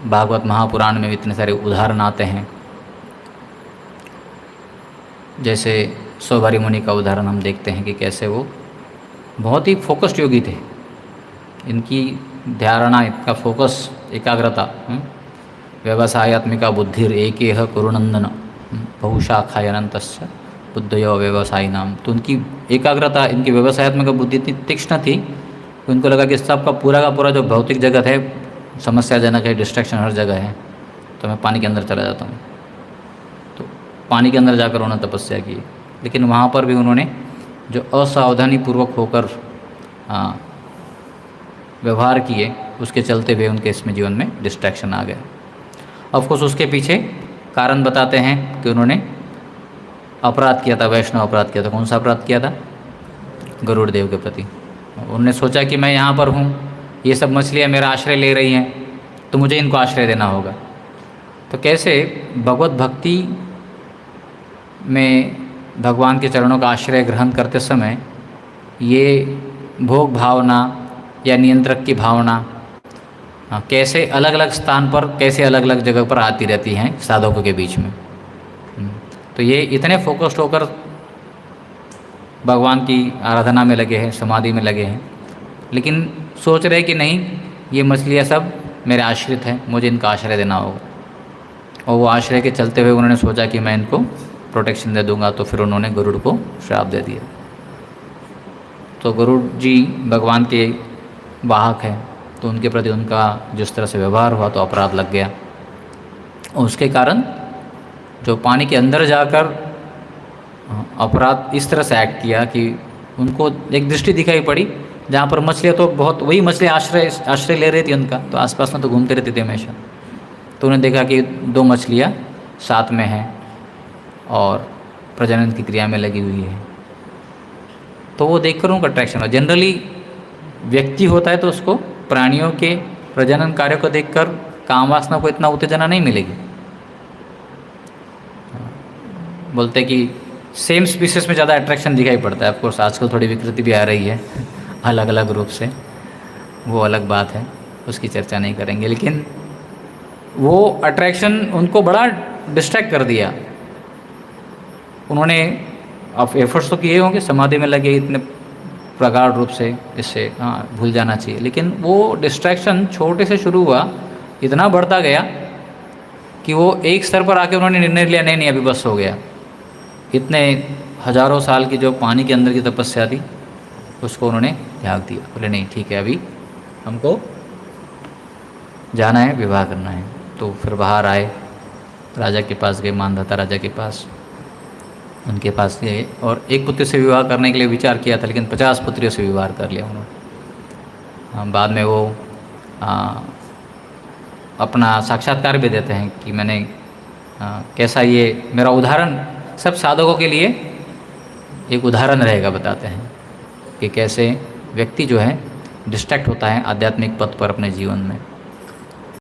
भागवत महापुराण में इतने सारे उदाहरण आते हैं। जैसे सौभारी मुनि का उदाहरण हम देखते हैं कि कैसे वो बहुत ही फोकस्ड योगी थे। इनकी धारणा, इनका फोकस, एकाग्रता, व्यवसायत्मिका बुद्धिर एकेह कुरुनंदन बहुशाखाय अनंतस्य बुद्धयो व्यवसायी नाम। तो उनकी एकाग्रता, इनकी व्यवसायत्मिका बुद्धि इतनी तीक्ष्ण थी कि उनको लगा कि सबका पूरा का पूरा जो भौतिक जगत है समस्याजनक है, डिस्ट्रैक्शन हर जगह है, तो मैं पानी के अंदर चला जाता हूँ। तो पानी के अंदर जाकर उन्होंने तपस्या की, लेकिन वहाँ पर भी उन्होंने जो असावधानी पूर्वक होकर व्यवहार किए, उसके चलते हुए उनके इसमें जीवन में डिस्ट्रैक्शन आ गया। ऑफकोर्स उसके पीछे कारण बताते हैं कि उन्होंने अपराध किया था, वैष्णव अपराध किया था। कौन सा अपराध किया था? गरुड़ देव के प्रति। उन्होंने सोचा कि मैं यहाँ पर हूँ, ये सब मछलियाँ मेरा आश्रय ले रही हैं, तो मुझे इनको आश्रय देना होगा। तो कैसे भगवत भक्ति में भगवान के चरणों का आश्रय ग्रहण करते समय ये भोग भावना या नियंत्रक की भावना कैसे अलग अलग स्थान पर, कैसे अलग अलग जगह पर आती रहती हैं साधकों के बीच में। तो ये इतने फोकस्ड होकर भगवान की आराधना में लगे हैं, समाधि में लगे हैं, लेकिन सोच रहे कि नहीं, ये मछलियाँ सब मेरे आश्रित हैं, मुझे इनका आश्रय देना होगा। और वो आश्रय के चलते हुए उन्होंने सोचा कि मैं इनको प्रोटेक्शन दे दूंगा, तो फिर उन्होंने गरुड़ को श्राप दे दिया। तो गरुड़ जी भगवान के वाहक हैं, तो उनके प्रति उनका जिस तरह से व्यवहार हुआ तो अपराध लग गया। और उसके कारण जो पानी के अंदर जाकर अपराध इस तरह से एक्ट किया कि उनको एक दृष्टि दिखाई पड़ी जहाँ पर मछलियाँ तो बहुत, वही मछलियाँ आश्रय ले रही थी उनका, तो आसपास में तो घूमते रहती थी हमेशा। तो उन्होंने देखा कि दो मछलियाँ साथ में हैं और प्रजनन की क्रिया में लगी हुई है। तो वो देखकर उनको अट्रैक्शन हुआ। जनरली व्यक्ति होता है तो उसको प्राणियों के प्रजनन कार्य को देखकर काम वासना को इतना उत्तेजना नहीं मिलेगी। बोलते कि सेम स्पीसीज में ज़्यादा अट्रैक्शन दिखाई पड़ता है। ऑफकोर्स आजकल थोड़ी विकृति भी आ रही है अलग अलग रूप से, वो अलग बात है, उसकी चर्चा नहीं करेंगे। लेकिन वो अट्रैक्शन उनको बड़ा डिस्ट्रैक्ट कर दिया। उन्होंने अब एफर्ट्स तो किए होंगे, समाधि में लगे इतने प्रगाढ़ रूप से, इससे भूल जाना चाहिए, लेकिन वो डिस्ट्रैक्शन छोटे से शुरू हुआ, इतना बढ़ता गया कि वो एक स्तर पर आके उन्होंने निर्णय लिया, नहीं अभी बस हो गया। इतने हजारों साल की जो पानी के अंदर की तपस्या थी उसको उन्होंने त्याग दिया। बोले नहीं ठीक है, अभी हमको जाना है, विवाह करना है। तो फिर बाहर आए, राजा के पास गए, मानधाता राजा के पास, उनके पास गए और एक पुत्र से विवाह करने के लिए विचार किया था, लेकिन 50 पुत्रियों से विवाह कर लिया उन्होंने। बाद में वो अपना साक्षात्कार भी देते हैं कि मैंने कैसा, ये मेरा उदाहरण सब साधकों के लिए एक उदाहरण रहेगा। बताते हैं कि कैसे व्यक्ति जो है डिस्ट्रैक्ट होता है आध्यात्मिक पथ पर अपने जीवन में।